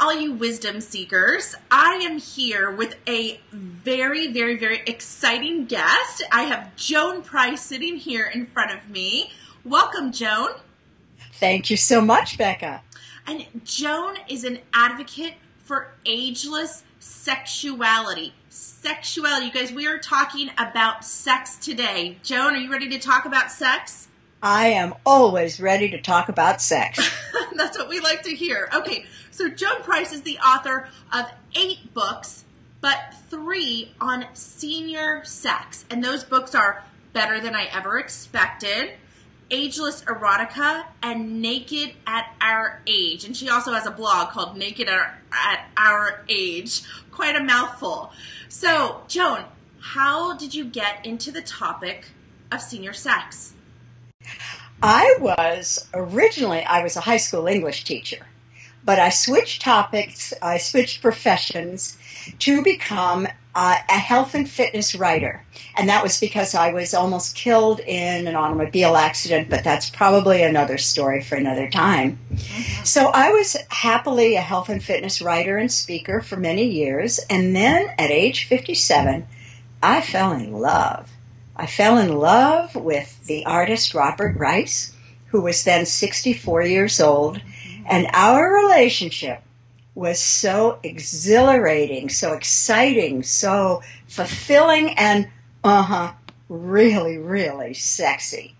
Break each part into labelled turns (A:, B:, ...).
A: all you wisdom seekers. I am here with a very, very, very exciting guest. I have Joan Price sitting here in front of me. Welcome, Joan.
B: Thank you so much, Becca.
A: And Joan is an advocate for ageless sexuality. You guys, we are talking about sex today. Joan, are you ready to talk about sex?
B: I am always ready to talk about sex.
A: That's what we like to hear. Okay, so Joan Price is the author of 8 books, but 3 on senior sex. And those books are Better Than I Ever Expected, Ageless Erotica, and Naked at Our Age. And she also has a blog called Naked at Our Age. Quite a mouthful. So, Joan, how did you get into the topic of senior sex?
B: I was a high school English teacher, but I switched topics, I switched professions to become a health and fitness writer. And that was because I was almost killed in an automobile accident, but that's probably another story for another time. Mm-hmm. So I was happily a health and fitness writer and speaker for many years. And then at age 57, I fell in love. I fell in love with the artist Robert Rice, who was then 64 years old, and our relationship was so exhilarating, so exciting, so fulfilling, and really, really sexy.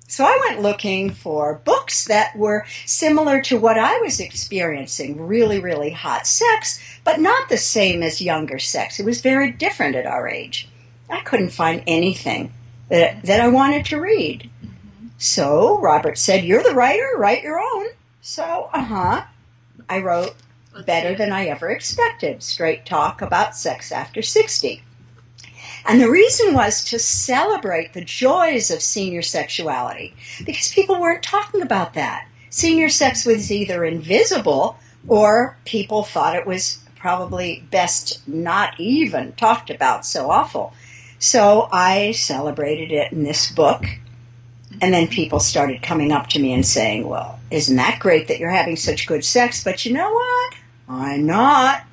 B: So I went looking for books that were similar to what I was experiencing, really, really hot sex, but not the same as younger sex. It was very different at our age. I couldn't find anything that I wanted to read. Mm-hmm. So Robert said, "You're the writer, write your own." So, I wrote Better Than I Ever Expected, straight talk about sex after 60. And the reason was to celebrate the joys of senior sexuality, because people weren't talking about that. Senior sex was either invisible or people thought it was probably best not even talked about, so awful. So I celebrated it in this book, and then people started coming up to me and saying, "Well, isn't that great that you're having such good sex? But you know what? I'm not."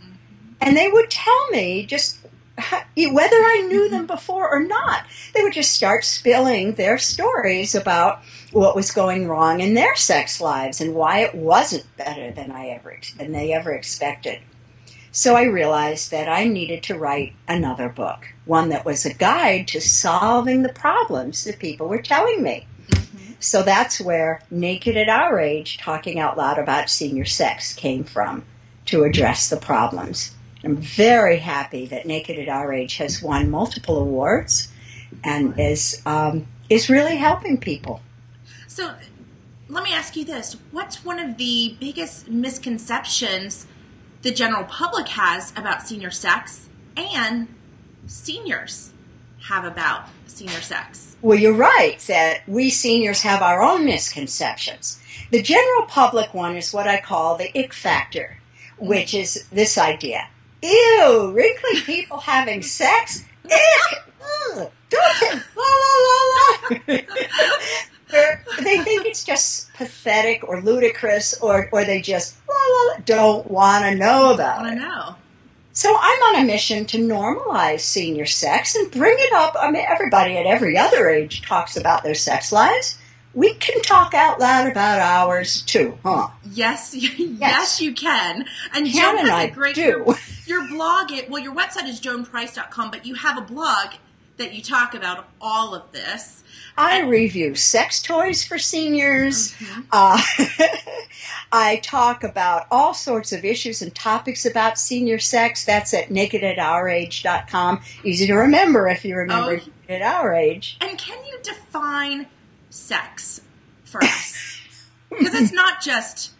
B: And they would tell me, just whether I knew them before or not, they would just start spilling their stories about what was going wrong in their sex lives and why it wasn't better than they ever expected. So I realized that I needed to write another book, one that was a guide to solving the problems that people were telling me. Mm-hmm. So that's where Naked at Our Age, talking out loud about senior sex, came from, to address the problems. I'm very happy that Naked at Our Age has won multiple awards and is really helping people.
A: So let me ask you this. What's one of the biggest misconceptions the general public has about senior sex and seniors have about senior sex?
B: Well, you're right that we seniors have our own misconceptions. The general public one is what I call the ick factor, which is this idea. Ew, wrinkly people having sex? Ick! Don't la la la la. They think it's just pathetic or ludicrous, or they just don't want to know about it.
A: I know.
B: So I'm on a mission to normalize senior sex and bring it up. I mean, everybody at every other age talks about their sex lives. We can talk out loud about ours too, huh?
A: Yes, yes, you can. And
B: Joan
A: has
B: and I
A: a great
B: do.
A: Your blog. Your website is joanprice.com, but you have a blog that you talk about all of this.
B: I review sex toys for seniors. Mm-hmm. I talk about all sorts of issues and topics about senior sex. That's at nakedatourage.com. Easy to remember if you remember Naked at Our Age.
A: And can you define sex for us? Because it's not just,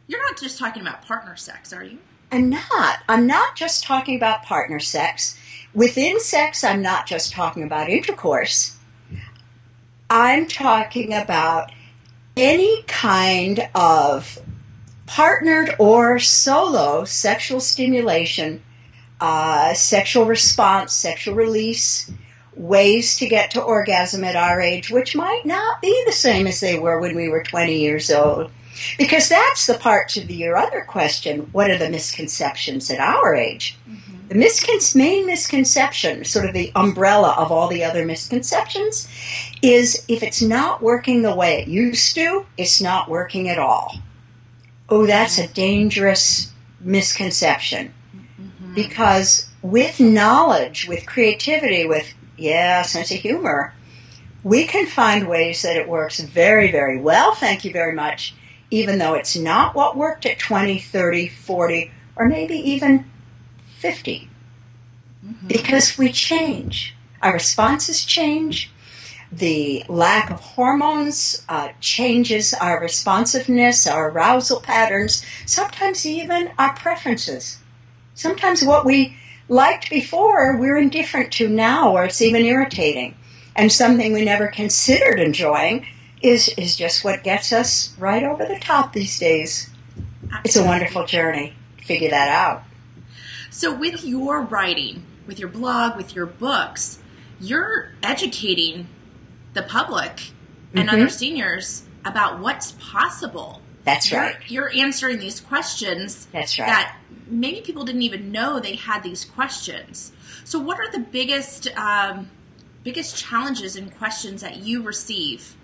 A: you're not just talking about partner sex, are you?
B: I'm not. I'm not just talking about partner sex. Within sex, I'm not just talking about intercourse. I'm talking about any kind of partnered or solo sexual stimulation, sexual response, sexual release, ways to get to orgasm at our age, which might not be the same as they were when we were 20 years old. Because that's the part to your other question, what are the misconceptions at our age? Mm-hmm. The main misconception, sort of the umbrella of all the other misconceptions, is if it's not working the way it used to, it's not working at all. Oh, that's a dangerous misconception. Mm-hmm. Because with knowledge, with creativity, with, sense of humor, we can find ways that it works very, very well, thank you very much, even though it's not what worked at 20, 30, 40, or maybe even 50. Mm-hmm. Because we change. Our responses change. The lack of hormones changes our responsiveness, our arousal patterns, sometimes even our preferences. Sometimes what we liked before, we're indifferent to now, or it's even irritating. And something we never considered enjoying is just what gets us right over the top these days. Absolutely. It's a wonderful journey to figure that out.
A: So with your writing, with your blog, with your books, you're educating the public and other seniors about what's possible.
B: That's right.
A: You're answering these questions.
B: That's right.
A: That maybe people didn't even know they had these questions. So what are the biggest challenges and questions that you receive?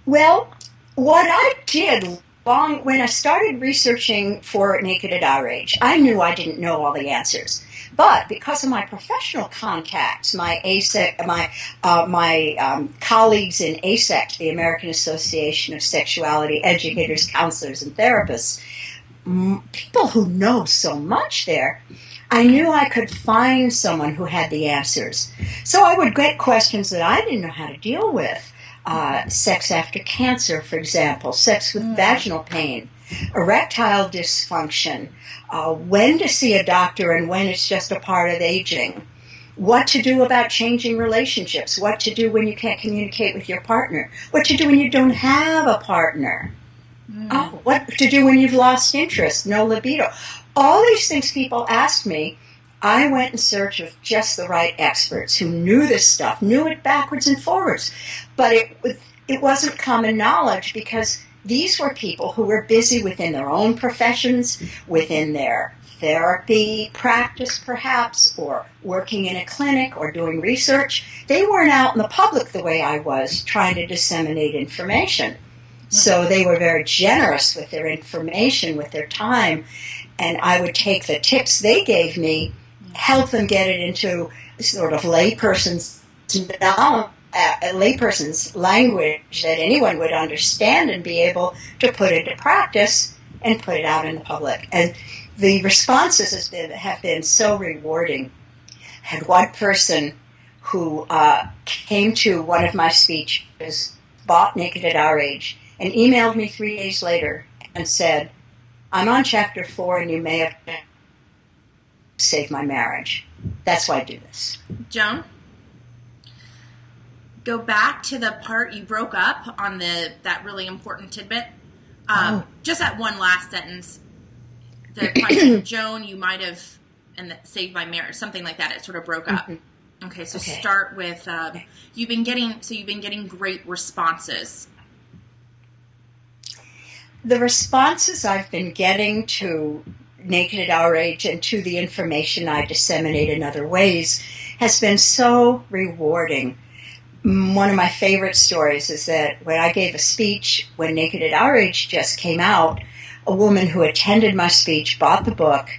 B: Well, what I did when I started researching for Naked at Our Age, I knew I didn't know all the answers. But because of my professional contacts, my colleagues in ASECT, the American Association of Sexuality Educators, Counselors, and Therapists, people who know so much there, I knew I could find someone who had the answers. So I would get questions that I didn't know how to deal with. Sex after cancer, for example, sex with vaginal pain, erectile dysfunction, when to see a doctor and when it's just a part of aging, what to do about changing relationships, what to do when you can't communicate with your partner, what to do when you don't have a partner, what to do when you've lost interest, no libido. All these things people ask me. I went in search of just the right experts who knew this stuff, knew it backwards and forwards. But it wasn't common knowledge because these were people who were busy within their own professions, within their therapy practice perhaps, or working in a clinic or doing research. They weren't out in the public the way I was trying to disseminate information. So they were very generous with their information, with their time, and I would take the tips they gave me, help them get it into sort of layperson's language that anyone would understand and be able to put into practice and put it out in the public. And the responses have been so rewarding. I had one person who came to one of my speeches, bought Naked at Our Age, and emailed me 3 days later and said, I'm on chapter 4 and you may have saved my marriage. That's why I do this.
A: Joan, go back to the part you broke up on that really important tidbit. Just that one last sentence. The question, Joan, you might have saved my marriage, something like that. It sort of broke up. Mm-hmm. Okay, so start with you've been getting great responses.
B: The responses I've been getting to Naked at Our Age and to the information I disseminate in other ways has been so rewarding. One of my favorite stories is that when I gave a speech when Naked at Our Age just came out, a woman who attended my speech bought the book,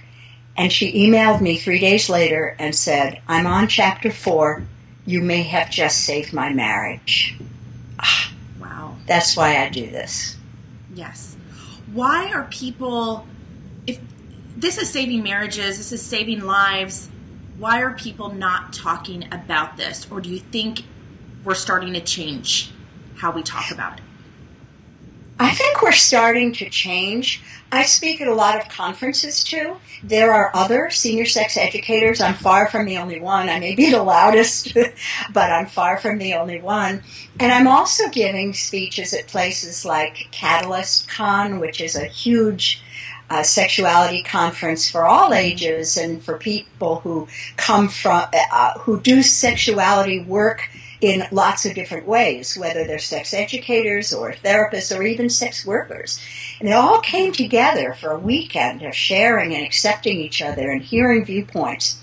B: and she emailed me 3 days later and said, I'm on chapter 4. You may have just saved my marriage.
A: Wow.
B: That's why I do this.
A: Yes. Why are people, if this is saving marriages, this is saving lives, why are people not talking about this? Or do you think we're starting to change how we talk about it?
B: I think we're starting to change. I speak at a lot of conferences, too. There are other senior sex educators. I'm far from the only one. I may be the loudest, but I'm far from the only one. And I'm also giving speeches at places like Catalyst Con, which is a huge sexuality conference for all ages and for people who come from, who do sexuality work in lots of different ways, whether they're sex educators or therapists or even sex workers. And they all came together for a weekend of sharing and accepting each other and hearing viewpoints.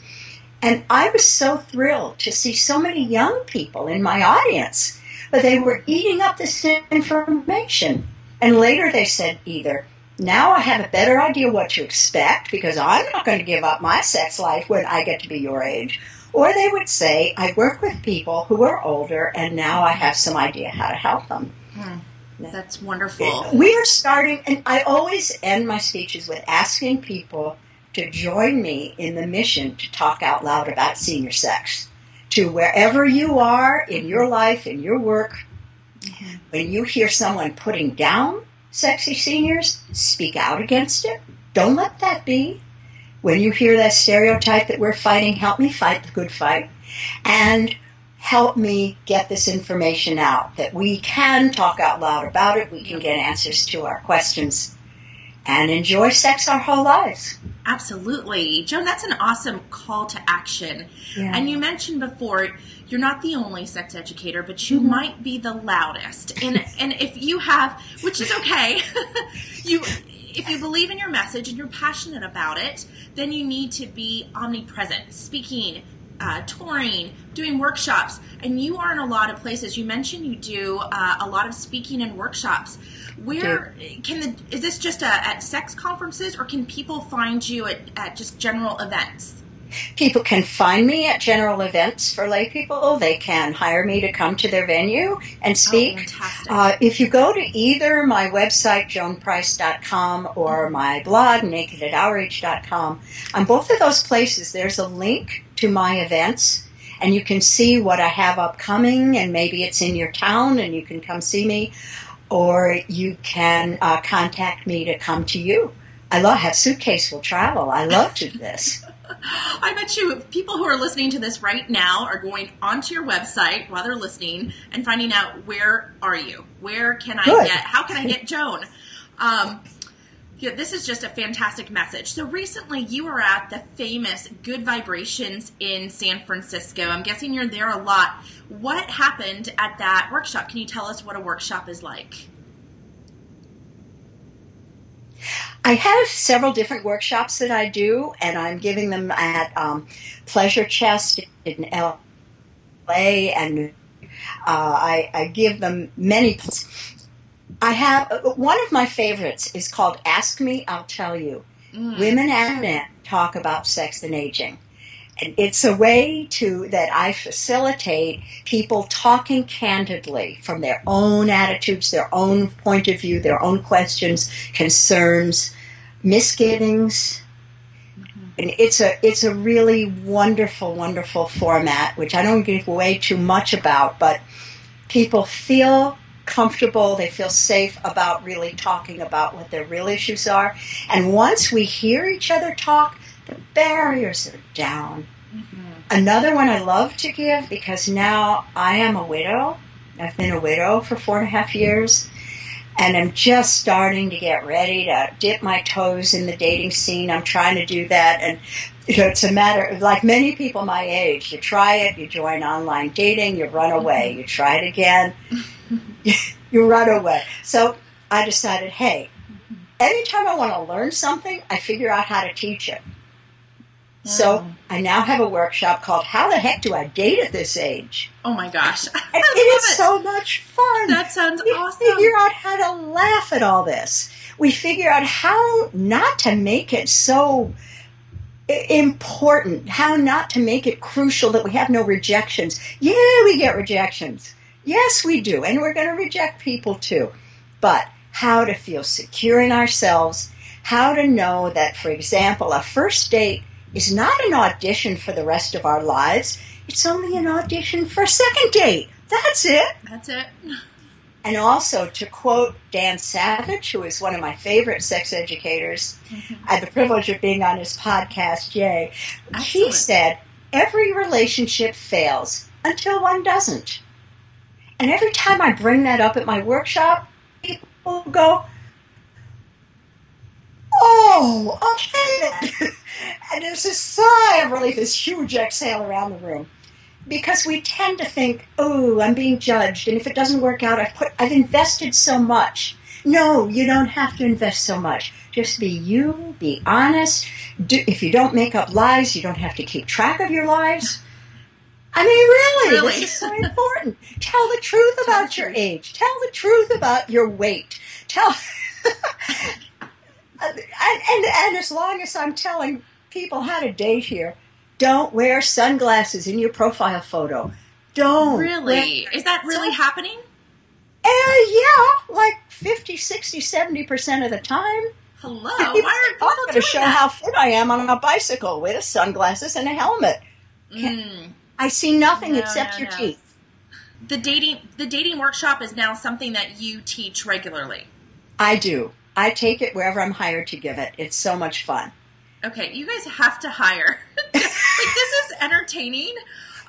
B: And I was so thrilled to see so many young people in my audience, but they were eating up this information. And later they said either, now I have a better idea what to expect because I'm not going to give up my sex life when I get to be your age. Or they would say, I work with people who are older and now I have some idea how to help them.
A: That's wonderful.
B: We are starting, and I always end my speeches with asking people to join me in the mission to talk out loud about senior sex. To wherever you are in your life, in your work, when you hear someone putting down sexy seniors, speak out against it. Don't let that be. When you hear that stereotype that we're fighting, help me fight the good fight. And help me get this information out, that we can talk out loud about it, we can get answers to our questions, and enjoy sex our whole lives.
A: Absolutely. Joan, that's an awesome call to action. Yeah. And you mentioned before, you're not the only sex educator, but you might be the loudest. And if you have, which is okay, if you believe in your message and you're passionate about it, then you need to be omnipresent, speaking, touring, doing workshops, and you are in a lot of places. You mentioned you do a lot of speaking and workshops. Where is this just at sex conferences, or can people find you at just general events?
B: People can find me at general events for lay people. They can hire me to come to their venue and speak.
A: Oh, fantastic.
B: If you go to either my website, joanprice.com, or my blog, nakedatoutrage.com, on both of those places there's a link to my events, and you can see what I have upcoming, and maybe it's in your town and you can come see me, or you can contact me to come to you. I have Suitcase Will Travel. I love to do this.
A: I bet you people who are listening to this right now are going onto your website while they're listening and finding out, where are you? Where can I how can I get Joan? This is just a fantastic message. So recently you were at the famous Good Vibrations in San Francisco. I'm guessing you're there a lot. What happened at that workshop? Can you tell us what a workshop is like?
B: I have several different workshops that I do, and I'm giving them at Pleasure Chest in L.A., and I give them many. I have one of my favorites is called Ask Me, I'll Tell You. Women and men talk about sex and aging. And it's a way that I facilitate people talking candidly from their own attitudes, their own point of view, their own questions, concerns, misgivings. And it's a really wonderful, wonderful format, which I don't give away too much about, but people feel comfortable, they feel safe about really talking about what their real issues are. And once we hear each other talk, the barriers are down. Another one I love to give, because now I am a widow. I've been a widow for 4.5 years, and I'm just starting to get ready to dip my toes in the dating scene. I'm trying to do that, and it's a matter of, like many people my age, you try it, you join online dating, you run away. You try it again, you run away. So I decided, hey, anytime I want to learn something, I figure out how to teach it. So I now have a workshop called How the Heck Do I Date at This Age?
A: Oh my gosh.
B: It is so much fun.
A: That sounds awesome.
B: We figure out how to laugh at all this. We figure out how not to make it so important, how not to make it crucial that we have no rejections. Yeah, we get rejections. Yes, we do. And we're going to reject people too. But how to feel secure in ourselves, how to know that, for example, a first date is not an audition for the rest of our lives. It's only an audition for a second date. That's it.
A: That's it.
B: And also, to quote Dan Savage, who is one of my favorite sex educators, I had the privilege of being on his podcast, yay. Excellent. He said, every relationship fails until one doesn't. And every time I bring that up at my workshop, people go, oh, okay then. And there's this sigh of relief, this huge exhale around the room. because we tend to think, oh, I'm being judged, and if it doesn't work out, I've invested so much. No, you don't have to invest so much. Just be you, be honest. If you don't make up lies, you don't have to keep track of your lies. I mean, really,
A: Really?
B: this is so important. Tell the truth about your age. Tell the truth about your weight. Tell, and as long as I'm telling people how to date here, don't wear sunglasses in your profile photo. Don't.
A: Really? Is that really happening?
B: Yeah, like 50, 60, 70% of the time.
A: Hello? Why are people
B: I'm going to show how fit I am on a bicycle with sunglasses and a helmet. I see nothing except your teeth.
A: The dating workshop is now something that you teach regularly.
B: I do. I take it wherever I'm hired to give it. It's so much fun.
A: Okay, you guys have to hire. Like, this is entertaining,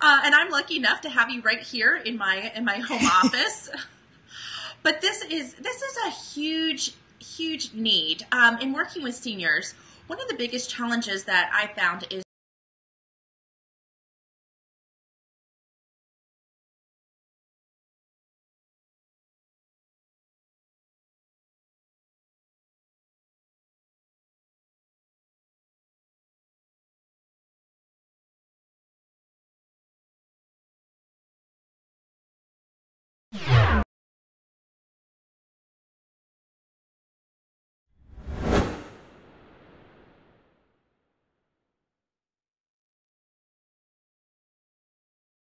A: and I'm lucky enough to have you right here in my home office. But this is a huge need in working with seniors. One of the biggest challenges that I found is